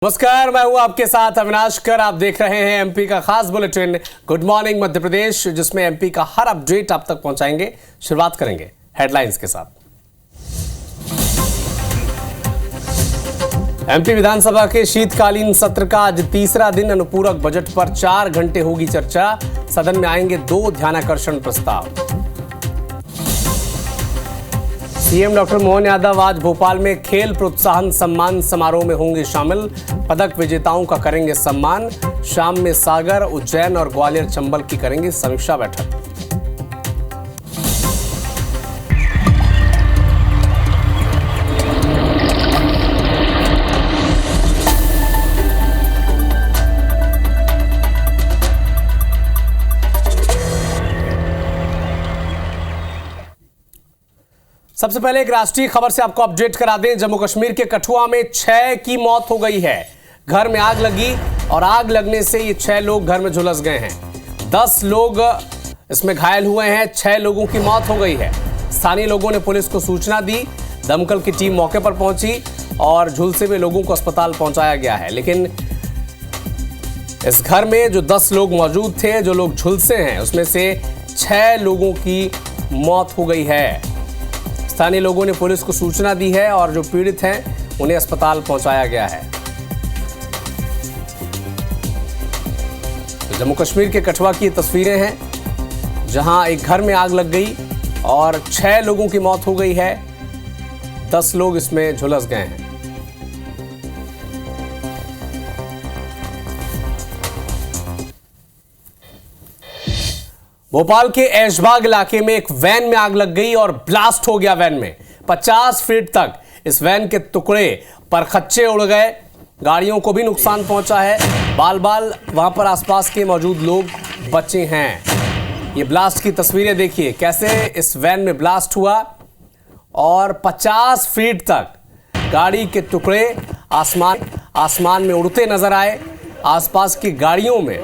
नमस्कार, मैं हूं आपके साथ अविनाश कर। आप देख रहे हैं एमपी का खास bulletin good morning Madhya Pradesh, जिसमें एमपी का हर अपडेट आप तक पहुंचाएंगे। शुरुआत करेंगे हेडलाइंस के साथ। एमपी विधानसभा के शीतकालीन सत्र का आज तीसरा दिन। अनुपूरक बजट पर 4 घंटे होगी चर्चा। सदन में आएंगे 2 ध्यानाकर्षण प्रस्ताव। सीएम डॉक्टर मोहन यादव आज भोपाल में खेल प्रोत्साहन सम्मान समारोह में होंगे शामिल। पदक विजेताओं का करेंगे सम्मान। शाम में सागर, उज्जैन और ग्वालियर चंबल की करेंगे समीक्षा बैठक। सबसे पहले एक राष्ट्रीय खबर से आपको अपडेट करा दें। जम्मू कश्मीर के कठुआ में 6 की मौत हो गई है। घर में आग लगी और आग लगने से ये 6 लोग घर में झुलस गए हैं। 10 लोग इसमें घायल हुए हैं। 6 लोगों की मौत हो गई है। स्थानीय लोगों ने पुलिस को सूचना दी। दमकल की टीम मौके पर पहुंची और झुलसे हुए लोगों को अस्पताल पहुंचाया गया है। लेकिन इस घर में जो 10 लोग मौजूद थे, जो लोग झुलसे हैं, उसमें से 6 लोगों की मौत हो गई है। स्थानीय लोगों ने पुलिस को सूचना दी है और जो पीड़ित हैं उन्हें अस्पताल पहुंचाया गया है। तो जम्मू कश्मीर के कठुआ की तस्वीरें हैं, जहां एक घर में आग लग गई और 6 लोगों की मौत हो गई है। 10 लोग इसमें झुलस गए हैं। भोपाल के ऐशबाग इलाके में एक वैन में आग लग गई और ब्लास्ट हो गया। वैन में 50 फीट तक इस वैन के टुकड़े परखच्चे उड़ गए। गाड़ियों को भी नुकसान पहुंचा है। बाल बाल वहां पर आसपास के मौजूद लोग बचे हैं। ये ब्लास्ट की तस्वीरें देखिए, कैसे इस वैन में ब्लास्ट हुआ और 50 फीट तक गाड़ी के टुकड़े आसमान में उड़ते नजर आए। आसपास की गाड़ियों में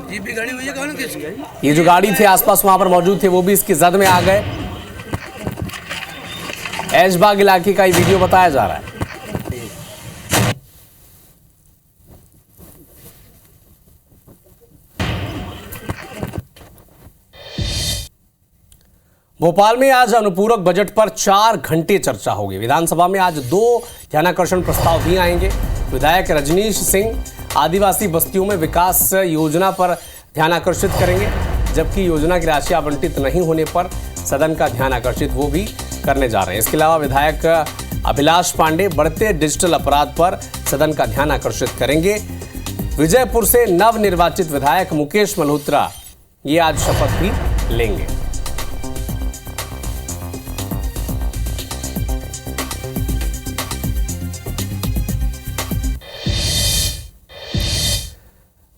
भी गाड़ी हुई है। ये जो गाड़ी थे आसपास वहां पर मौजूद थे, वो भी इसकी जद में आ गए। ऐशबाग इलाके का ये वीडियो बताया जा रहा है। भोपाल में आज अनुपूरक बजट पर 4 घंटे चर्चा होगी। विधानसभा में आज 2 ध्यानाकर्षण प्रस्ताव भी आएंगे। विधायक रजनीश सिंह आदिवासी बस्तियों में विकास योजना पर ध्यान आकर्षित करेंगे, जबकि योजना की राशि आवंटित नहीं होने पर सदन का ध्यान आकर्षित वो भी करने जा रहे हैं। इसके अलावा विधायक अभिलाष पांडे बढ़ते डिजिटल अपराध पर सदन का ध्यान आकर्षित करेंगे। विजयपुर से नवनिर्वाचित विधायक मुकेश मल्होत्रा ये आज शपथ भी लेंगे।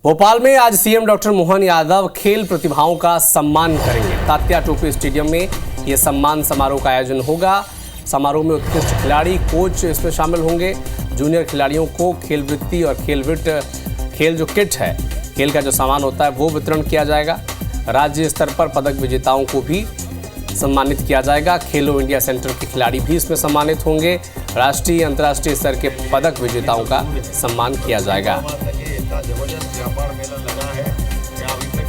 भोपाल में आज सीएम डॉक्टर मोहन यादव खेल प्रतिभाओं का सम्मान करेंगे। तात्या टोपे स्टेडियम में यह सम्मान समारोह का आयोजन होगा। समारोह में उत्कृष्ट खिलाड़ी, कोच इसमें शामिल होंगे। जूनियर खिलाड़ियों को खेल वृत्ति और खेल जो किट है, खेल का जो सामान होता है, वो वितरण किया जाएगा। राज्य स्तर पर पदक विजेताओं को भी सम्मानित किया जाएगा। खेलो इंडिया सेंटर के खिलाड़ी भी इसमें सम्मानित होंगे। राष्ट्रीय अंतर्राष्ट्रीय स्तर के पदक विजेताओं का सम्मान किया जाएगा। जबरदस्त व्यापार मेला लगा है क्या अभी तक।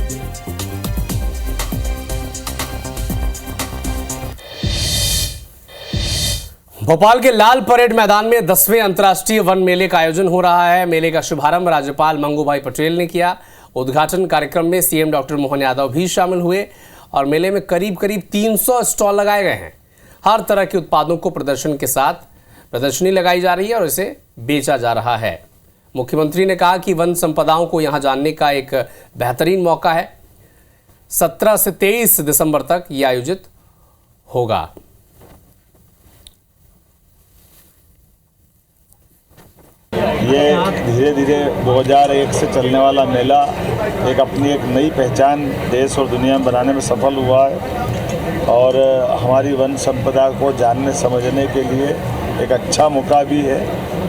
भोपाल के लाल परेड मैदान में 10वें अंतर्राष्ट्रीय वन मेले का आयोजन हो रहा है। मेले का शुभारंभ राज्यपाल मंगूभाई पटेल ने किया। उद्घाटन कार्यक्रम में सीएम डॉक्टर मोहन यादव भी शामिल हुए और मेले में करीब 300 स्टॉल लगाए गए हैं। हर तरह के उत्पादों को प्रदर्शन के साथ प्रदर्शनी लगाई जा रही है और इसे बेचा जा रहा है। मुख्यमंत्री ने कहा कि वन संपदाओं को यहां जानने का एक बेहतरीन मौका है। 17 से 23 दिसंबर तक यह आयोजित होगा। ये धीरे धीरे 2001 से चलने वाला मेला अपनी एक नई पहचान देश और दुनिया में बनाने में सफल हुआ है और हमारी वन संपदा को जानने समझने के लिए एक अच्छा मौका भी है।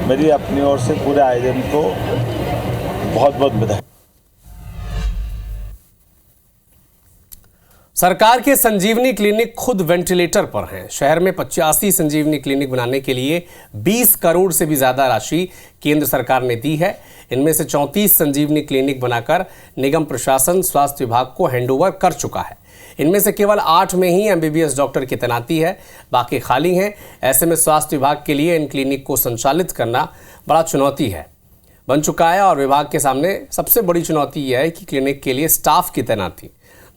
मेरी अपनी ओर से पूरे आयोजन को बहुत बहुत बधाई। सरकार के संजीवनी क्लिनिक खुद वेंटिलेटर पर हैं। शहर में 85 संजीवनी क्लिनिक बनाने के लिए 20 करोड़ से भी ज्यादा राशि केंद्र सरकार ने दी है। इनमें से 34 संजीवनी क्लिनिक बनाकर निगम प्रशासन स्वास्थ्य विभाग को हैंडओवर कर चुका है। इनमें से केवल 8 में ही एमबीबीएस डॉक्टर की तैनाती है, बाकी खाली हैं। ऐसे में स्वास्थ्य विभाग के लिए इन क्लिनिक को संचालित करना बड़ा चुनौती है बन चुका है और विभाग के सामने सबसे बड़ी चुनौती यह है कि क्लिनिक के लिए स्टाफ की तैनाती।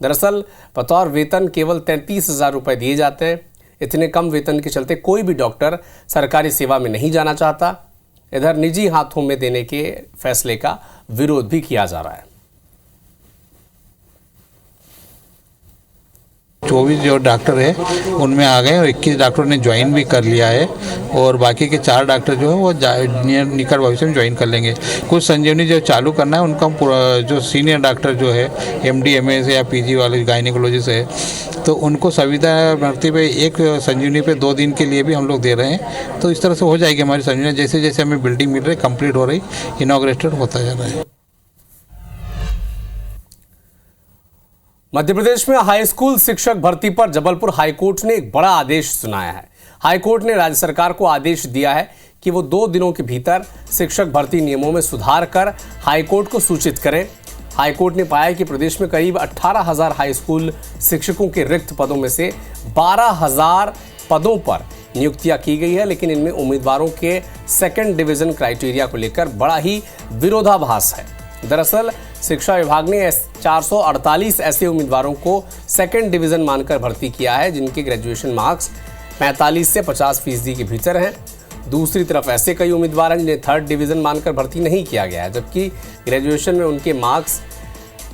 दरअसल बतौर वेतन केवल 33,000 रुपये दिए जाते हैं। इतने कम वेतन के चलते कोई भी डॉक्टर सरकारी सेवा में नहीं जाना चाहता। इधर निजी हाथों में देने के फैसले का विरोध भी किया जा रहा है। 24 जो डॉक्टर है उनमें आ गए और 21 डॉक्टरों ने ज्वाइन भी कर लिया है और बाकी के 4 डॉक्टर जो है वो निकट भविष्य में ज्वाइन कर लेंगे। कुछ संजीवनी जो चालू करना है उनका जो सीनियर डॉक्टर जो है MD MS या PG वाले गायनिकोलॉजिस्ट है तो उनको संविदा भर्ती पे एक संजीवनी पे 2 दिन के लिए भी हम लोग दे रहे हैं। तो इस तरह से हो जाएगी हमारी संजीवनी। जैसे जैसे हमें बिल्डिंग मिल रही कंप्लीट हो रही इनॉग्रेटेड होता जा रहा है। मध्य प्रदेश में हाई स्कूल शिक्षक भर्ती पर जबलपुर हाईकोर्ट ने एक बड़ा आदेश सुनाया है। हाईकोर्ट ने राज्य सरकार को आदेश दिया है कि वो 2 दिनों के भीतर शिक्षक भर्ती नियमों में सुधार कर हाईकोर्ट को सूचित करें। हाईकोर्ट ने पाया कि प्रदेश में करीब 18,000 हाई स्कूल शिक्षकों के रिक्त पदों में से 12,000 पदों पर नियुक्तियां की गई है, लेकिन इनमें उम्मीदवारों के सेकंड डिवीजन क्राइटेरिया को लेकर बड़ा ही विरोधाभास है। दरअसल शिक्षा विभाग ने 448 ऐसे उम्मीदवारों को सेकंड डिवीजन मानकर भर्ती किया है जिनके ग्रेजुएशन मार्क्स 45 से 50% के भीतर हैं। दूसरी तरफ ऐसे कई उम्मीदवार हैं जिन्हें थर्ड डिवीजन मानकर भर्ती नहीं किया गया है, जबकि ग्रेजुएशन में उनके मार्क्स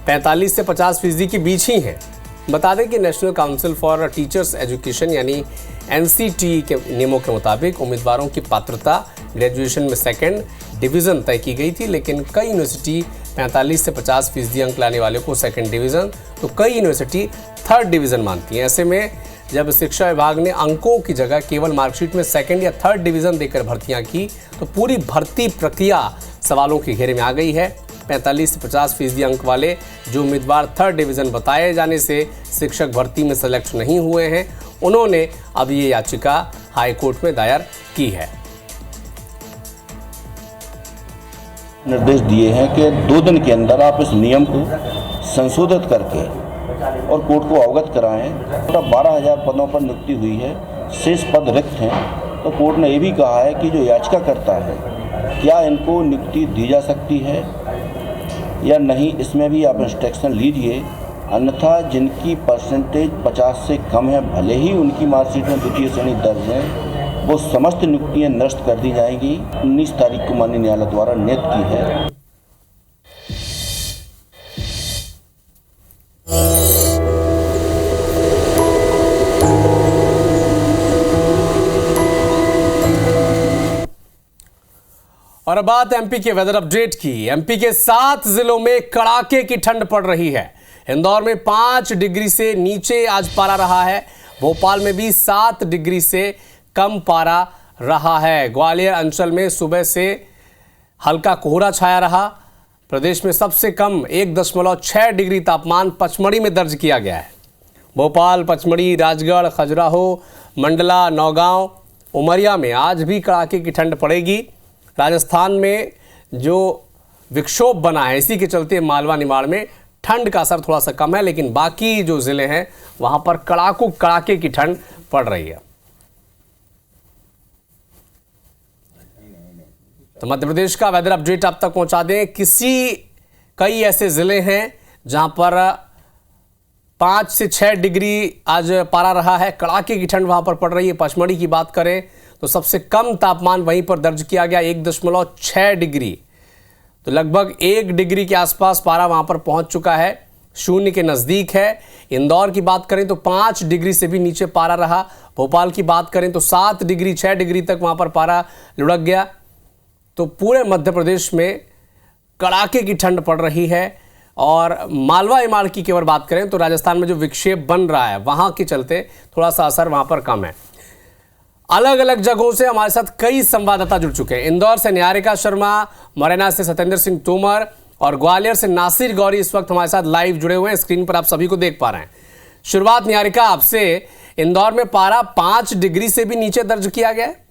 45 से 50% के बीच ही हैं। बता दें कि national council for teachers education यानी NCTE के नियमों के मुताबिक उम्मीदवारों की पात्रता ग्रेजुएशन में सेकंड डिवीज़न तय की गई थी, लेकिन कई यूनिवर्सिटी 45 से 50% अंक लाने वाले को सेकंड डिवीज़न तो कई यूनिवर्सिटी थर्ड डिवीज़न मानती हैं। ऐसे में जब शिक्षा विभाग ने अंकों की जगह केवल मार्कशीट में सेकंड या थर्ड डिवीज़न देकर भर्तियां की तो पूरी भर्ती प्रक्रिया सवालों के घेरे में आ गई है। 45 से 50% अंक वाले जो उम्मीदवार थर्ड डिवीज़न बताए जाने से शिक्षक भर्ती में सेलेक्ट नहीं हुए हैं, उन्होंने अब ये याचिका हाईकोर्ट में दायर की है। निर्देश दिए हैं कि 2 दिन के अंदर आप इस नियम को संशोधित करके और कोर्ट को अवगत कराएं। 12,000 पदों पर नियुक्ति हुई है, शेष पद रिक्त हैं। तो कोर्ट ने ये भी कहा है कि जो याचिका करता है क्या इनको नियुक्ति दी जा सकती है या नहीं, इसमें भी आप इंस्ट्रक्शन लीजिए। अन्यथा जिनकी परसेंटेज 50 से कम है, भले ही उनकी मार्कशीट में द्वितीय श्रेणी दर्ज है, वो समस्त नियुक्तियां नष्ट कर दी जाएंगी। 19 तारीख को माननीय न्यायालय द्वारा नियत की है। और अब बात एमपी के वेदर अपडेट की। एमपी के 7 जिलों में कड़ाके की ठंड पड़ रही है। इंदौर में 5 डिग्री से नीचे आज पारा रहा है। भोपाल में भी 7 डिग्री से कम पारा रहा है। ग्वालियर अंचल में सुबह से हल्का कोहरा छाया रहा। प्रदेश में सबसे कम 1.6 डिग्री तापमान पचमढ़ी में दर्ज किया गया है। भोपाल, पचमढ़ी, राजगढ़, खजुराहो, मंडला, नौगांव, उमरिया में आज भी कड़ाके की ठंड पड़ेगी। राजस्थान में जो विक्षोभ बना है, इसी के चलते मालवा निमाड़ में ठंड का असर थोड़ा सा कम है, लेकिन बाकी जो जिले हैं वहां पर कड़ाके की ठंड पड़ रही है। तो मध्य प्रदेश का वेदर अपडेट आप तक पहुंचा दें। कई ऐसे जिले हैं जहां पर 5 से 6 डिग्री आज पारा रहा है। कड़ाके की ठंड वहां पर पड़ रही है। पचमढ़ी की बात करें तो सबसे कम तापमान वहीं पर दर्ज किया गया 1.6 डिग्री। तो लगभग 1 डिग्री के आसपास पारा वहां पर पहुंच चुका है, शून्य के नज़दीक है। इंदौर की बात करें तो 5 डिग्री से भी नीचे पारा रहा। भोपाल की बात करें तो 7 डिग्री 6 डिग्री तक वहां पर पारा लुढ़क गया। तो पूरे मध्य प्रदेश में कड़ाके की ठंड पड़ रही है। और मालवा निमाड़ की केवल बात करें तो राजस्थान में जो विक्षेप बन रहा है वहां के चलते थोड़ा सा असर वहां पर कम है। अलग अलग जगहों से हमारे साथ कई संवाददाता जुड़ चुके हैं। इंदौर से निहारिका शर्मा, मुरैना से सत्येंद्र सिंह तोमर और ग्वालियर से नासिर गौरी इस वक्त हमारे साथ लाइव जुड़े हुए हैं। स्क्रीन पर आप सभी को देख पा रहे हैं। शुरुआत निहारिका आपसे, इंदौर में पारा 5 डिग्री से भी नीचे दर्ज किया गया है।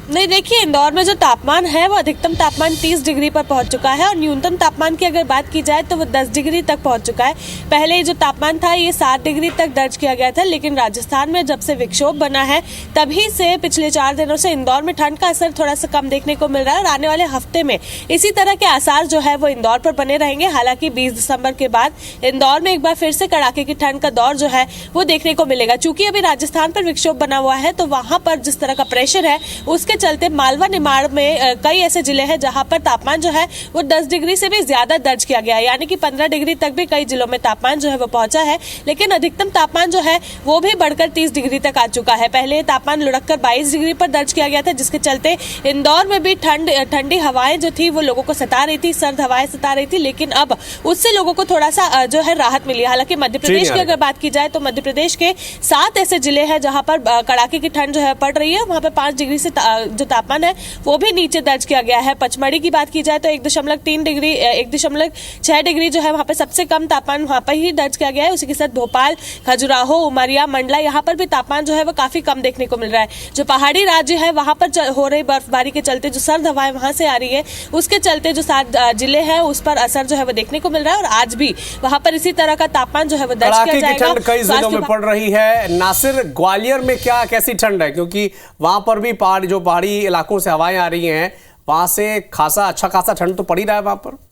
नहीं, देखिए इंदौर में जो तापमान है वो अधिकतम तापमान 30 डिग्री पर पहुंच चुका है और न्यूनतम तापमान की अगर बात की जाए तो वो 10 डिग्री तक पहुंच चुका है। पहले जो तापमान था ये 7 डिग्री तक दर्ज किया गया था, लेकिन राजस्थान में जब से विक्षोभ बना है तभी से पिछले 4 दिनों से इंदौर में ठंड का असर थोड़ा सा कम देखने को मिल रहा है और आने वाले हफ्ते में इसी तरह के आसार जो है वो इंदौर पर बने रहेंगे। हालांकि 20 दिसंबर के बाद इंदौर में एक बार फिर से कड़ाके की ठंड का दौर जो है वो देखने को मिलेगा। चूंकि अभी राजस्थान पर विक्षोभ बना हुआ है तो वहां पर जिस तरह का प्रेशर है उसके चलते मालवा निमाड़ में कई ऐसे जिले हैं जहां पर तापमान जो है वो 10 डिग्री से भी ज्यादा दर्ज किया गया है, यानी कि 15 डिग्री तक भी कई जिलों में तापमान जो है वो पहुंचा है। लेकिन अधिकतम तापमान जो है वो भी बढ़कर 30 डिग्री तक आ चुका है। पहले तापमान लुढ़ककर 22 डिग्री पर दर्ज किया गया था, जिसके चलते इंदौर में भी ठंडी हवाएं जो थी वो लोगों को सता रही थी, सर्द हवाएं सता रही थी, लेकिन अब उससे लोगों को थोड़ा सा जो है राहत मिली। हालांकि मध्य प्रदेश की अगर बात की जाए तो मध्य प्रदेश के 7 ऐसे जिले हैं जहां पर कड़ाके की ठंड जो है पड़ रही है, वहां पर 5 डिग्री से जो तापमान है वो भी नीचे दर्ज किया गया है। पचमढ़ी की बात की जाए तो 1.3 डिग्री 1.6 डिग्री जो है वहां पे सबसे कम तापमान वहां पर ही दर्ज किया गया है। उसी के साथ भोपाल, खजुराहो, उमरिया, मंडला यहाँ पर भी तापमान जो है वो काफी कम देखने को मिल रहा है। जो पहाड़ी राज्य है वहां पर हो रही बर्फबारी के चलते जो सर्द हवाएं वहां से आ रही है उसके चलते जो 7 जिले हैं उस पर असर जो है वो देखने को मिल रहा है और आज भी वहां पर इसी तरह का तापमान जो है वो दर्ज किया जाएगा। ठंड कई जिलों में पड़ रही है। नासिर, ग्वालियर में क्या कैसी ठंड है, क्योंकि वहां पर भी पहाड़ी इलाकों से हवाएं आ रही हैं, वहां से अच्छा खासा ठंड तो पड़ ही रहा है वहां पर।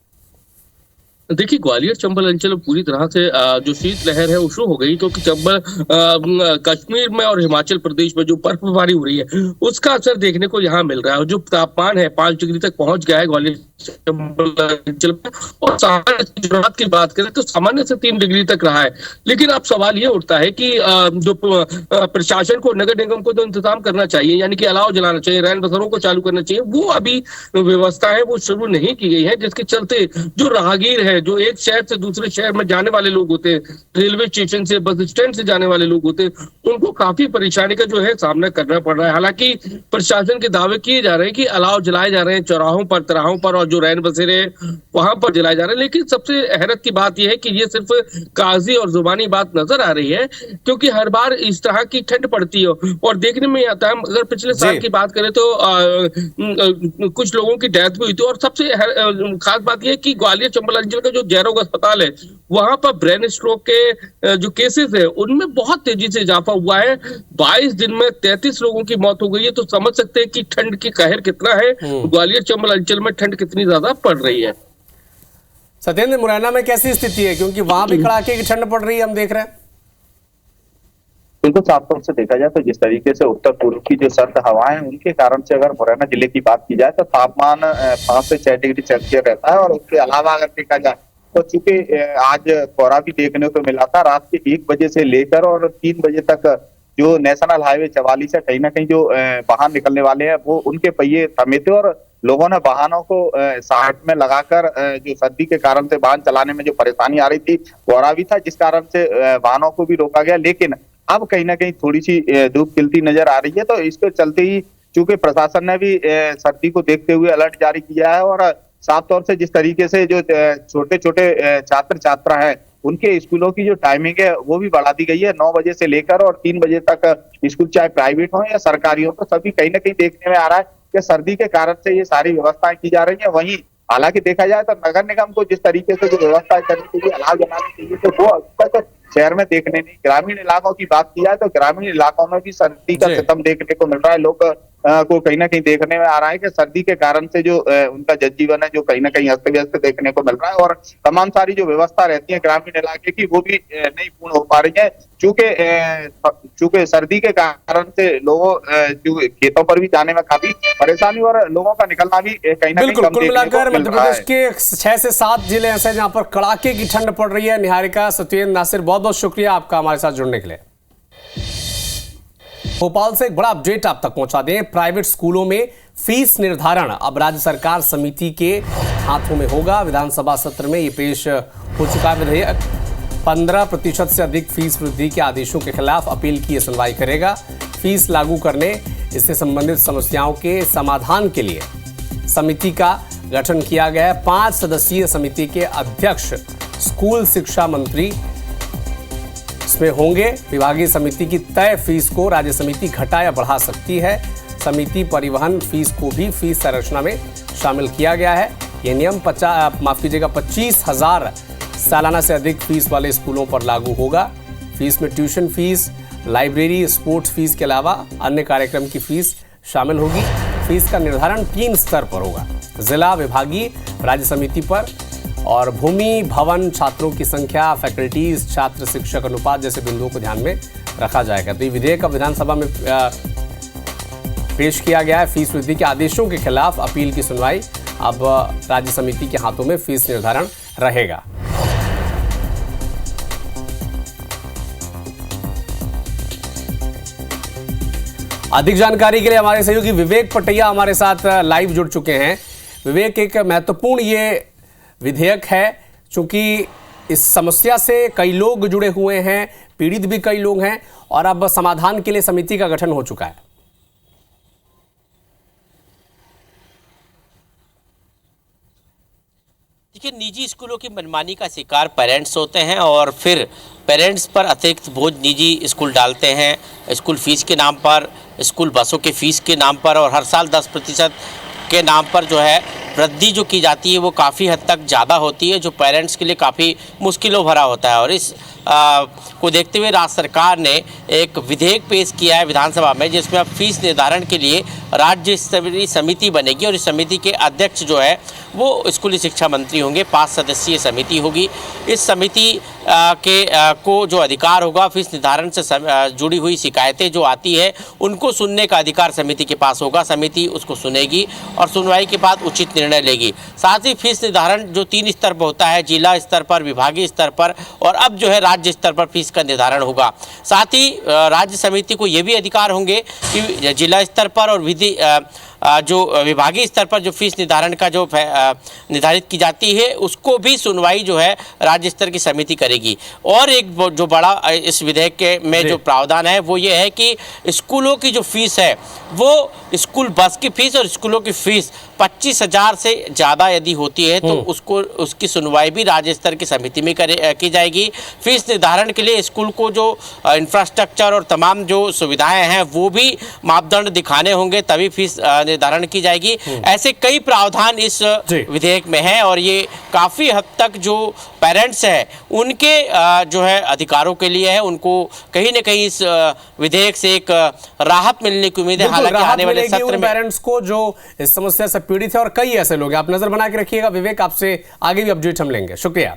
देखिए, ग्वालियर चंबल अंचल में पूरी तरह से जो शीत लहर है वो शुरू हो गई, क्योंकि चंबल कश्मीर में और हिमाचल प्रदेश में जो बर्फबारी हो रही है उसका असर देखने को यहाँ मिल रहा है। और जो तापमान है 5 डिग्री तक पहुंच गया है ग्वालियर चंबल अंचल में, और रात की बात करें तो सामान्य से 3 डिग्री तक रहा है। लेकिन अब सवाल ये उठता है कि जो प्रशासन को, नगर निगम को जो इंतजाम करना चाहिए, यानी कि अलाव जलाना चाहिए, रैन बसेरों को चालू करना चाहिए, वो अभी व्यवस्था है वो शुरू नहीं की गई है, जिसके चलते जो राहगीर है, जो एक शहर से दूसरे शहर में जाने वाले लोग होते हैं, रेलवे स्टेशन से, बस स्टैंड से जाने वाले लोग होते हैं, उनको काफी परेशानी का जो है सामना करना पड़ रहा है। हालांकि प्रशासन के दावे किए जा रहे हैं कि अलाव जलाए जा रहे हैं चौराहों पर, तिराहों पर, और जो रैन बसेरे वहां पर जलाए जा रहे हैं। लेकिन सबसे हैरत की बात यह है कि ये सिर्फ कागजी और जुबानी बात नजर आ रही है, क्योंकि हर बार इस तरह की ठंड पड़ती है और देखने में आता है। अगर पिछले साल की बात करें तो कुछ लोगों की डेथ भी हुई थी। और सबसे खास बात यह है कि ग्वालियर चंबल अंचल का जो जयरोग अस्पताल है वहां पर ब्रेन स्ट्रोक के जो केसेस है उनमें बहुत तेजी से इजाफा हुआ है। 22 दिन में 33 लोगों की मौत हो गई है। तो समझ सकते हैं कि ठंड की कहर कितना है, ग्वालियर चंबल अंचल में ठंड कितनी ज्यादा पड़ रही है। सत्येंद्र, मुरैना में कैसी स्थिति है, क्योंकि वहां भी कड़ाके की ठंड पड़ रही है, हम देख रहे हैं। बिल्कुल साफ तौर से देखा जाए तो जिस तरीके से उत्तर पूर्व की जो सर्द हवाएं हैं उनके कारण से अगर मुरैना जिले की बात की जाए तो तापमान 5 से 6 डिग्री सेल्सियस रहता है। और उसके अलावा अगर देखा जाए तो चूंकि आज कोहरा भी देखने को मिला था, रात के 1 बजे से लेकर और 3 बजे तक जो नेशनल हाईवे 44 है, कहीं ना कहीं जो वाहन निकलने वाले हैं वो उनके पहिए थमे थे और लोगों ने वाहनों को साइड में लगाकर जो सर्दी के कारण से वाहन चलाने में जो परेशानी आ रही थी, कोहरा भी था जिस कारण से वाहनों को भी रोका गया। लेकिन अब कहीं ना कहीं थोड़ी सी धूप खिलती नजर आ रही है। तो इसके चलते ही चूंकि प्रशासन ने भी सर्दी को देखते हुए अलर्ट जारी किया है और साफ तौर से जिस तरीके से जो छोटे छोटे छात्र छात्रा हैं उनके स्कूलों की जो टाइमिंग है वो भी बढ़ा दी गई है। 9 बजे से लेकर और 3 बजे तक स्कूल चाहे प्राइवेट हो या सरकारी हो, तो सभी कहीं ना कहीं देखने में आ रहा है कि सर्दी के कारण से ये सारी व्यवस्थाएं की जा रही है। वहीं हालांकि देखा जाए तो नगर निगम को जिस तरीके से जो व्यवस्था करनी चाहिए, अलाव जलानी चाहिए, तो वो अब तक शहर में देखने नहीं। ग्रामीण इलाकों की बात की जाए तो ग्रामीण इलाकों में भी सर्दी का सितम देखने को मिल रहा है। लोग को कहीं ना कहीं देखने में आ रहा है कि सर्दी के कारण से जो उनका जनजीवन है जो कहीं ना कहीं अस्त व्यस्त देखने को मिल रहा है और तमाम सारी जो व्यवस्था रहती है ग्रामीण इलाके की वो भी नहीं पूर्ण हो पा रही है। चूंकि सर्दी के कारण से लोगों जो खेतों पर भी जाने में काफी परेशानी और लोगों का निकलना भी कहीं ना कहीं कम कुल मिलाकर मध्य प्रदेश के 6 से 7 जिले ऐसे हैं जहां पर कड़ाके की ठंड पड़ रही है। निहारिका, सत्येंद्र, नासिर, बहुत बहुत शुक्रिया आपका हमारे साथ जुड़ने के लिए। भोपाल से एक बड़ा अपडेट आप तक पहुंचा दें। प्राइवेट स्कूलों में फीस निर्धारण अब राज्य सरकार समिति के हाथों में होगा। विधानसभा सत्र में ये पेश हो चुका है विधेयक। 15% से अधिक फीस वृद्धि के आदेशों के खिलाफ अपील की सुनवाई करेगा। फीस लागू करने, इससे संबंधित समस्याओं के समाधान के लिए समिति का गठन किया गया है। 5 सदस्यीय समिति के अध्यक्ष स्कूल शिक्षा मंत्री इसमें होंगे। विभागीय समिति की तय फीस को राज्य समिति घटा या बढ़ा सकती है। समिति परिवहन फीस को भी फीस संरचना में शामिल किया गया है। यह नियम 25,000 सालाना से अधिक फीस वाले स्कूलों पर लागू होगा। फीस में tuition fees, library, sports fees के अलावा अन्य कार्यक्रम की फीस शामिल होगी। फीस का निर्धारण 3 स्तर पर होगा, जिला, विभागीय, राज्य समिति पर, और भूमि, भवन, छात्रों की संख्या, फैकल्टीज, छात्र शिक्षक अनुपात जैसे बिंदुओं को ध्यान में रखा जाएगा। तो ये विधेयक अब विधानसभा में पेश किया गया है। फीस वृद्धि के आदेशों के खिलाफ अपील की सुनवाई अब राज्य समिति के हाथों में फीस निर्धारण रहेगा। अधिक जानकारी के लिए हमारे सहयोगी विवेक पटैया हमारे साथ लाइव जुड़ चुके हैं। विवेक, एक महत्वपूर्ण ये विधेयक है, चूंकि इस समस्या से कई लोग जुड़े हुए हैं, पीड़ित भी कई लोग हैं, और अब समाधान के लिए समिति का गठन हो चुका है। देखिए, निजी स्कूलों की मनमानी का शिकार पेरेंट्स होते हैं और फिर पेरेंट्स पर अतिरिक्त बोझ निजी स्कूल डालते हैं, स्कूल फीस के नाम पर, स्कूल बसों के फीस के नाम पर, और हर साल 10% के नाम पर जो है वृद्धि जो की जाती है वो काफ़ी हद तक ज़्यादा होती है, जो पेरेंट्स के लिए काफ़ी मुश्किलों भरा होता है। और इस को देखते हुए राज्य सरकार ने एक विधेयक पेश किया है विधानसभा में, जिसमें अब फीस निर्धारण के लिए राज्य स्तरीय समिति बनेगी और इस समिति के अध्यक्ष जो है वो स्कूली शिक्षा मंत्री होंगे। 5 सदस्यीय समिति होगी। इस समिति को जो अधिकार होगा, फीस निर्धारण से जुड़ी हुई शिकायतें जो आती है उनको सुनने का अधिकार समिति के पास होगा। समिति उसको सुनेगी और सुनवाई के बाद उचित निर्णय लेगी। साथ ही फीस निर्धारण जो 3 स्तर पर होता है, जिला स्तर पर, विभागीय स्तर पर, और अब जो है राज्य स्तर पर फीस का निर्धारण होगा। साथ ही राज्य समिति को ये भी अधिकार होंगे कि जिला स्तर पर और जो विभागीय स्तर पर जो फीस निर्धारण का जो निर्धारित की जाती है उसको भी सुनवाई जो है राज्य स्तर की समिति करेगी। और एक जो बड़ा इस विधेयक के में जो प्रावधान है वो ये है कि स्कूलों की जो फीस है वो स्कूल बस की फीस और स्कूलों की फीस 25,000 से ज़्यादा यदि होती है तो उसकी सुनवाई भी राज्य स्तर की समिति में की जाएगी। फीस निर्धारण के लिए स्कूल को जो इंफ्रास्ट्रक्चर और तमाम जो सुविधाएं हैं वो भी मापदंड दिखाने होंगे, तभी फीस निर्धारण की जाएगी। ऐसे कई प्रावधान इस विधेयक में हैं और ये काफ़ी हद तक जो पेरेंट्स हैं उनके जो है अधिकारों के लिए है। उनको कहीं ना कहीं इस विधेयक से एक राहत मिलने की उम्मीद है। हालांकि आने वाले सत्र में पेरेंट्स को जो इस समस्या से पीड़ित है और कई ऐसे लोग हैं, आप नजर बना के रखिएगा। विवेक, आपसे आगे भी अपडेट हम लेंगे। शुक्रिया।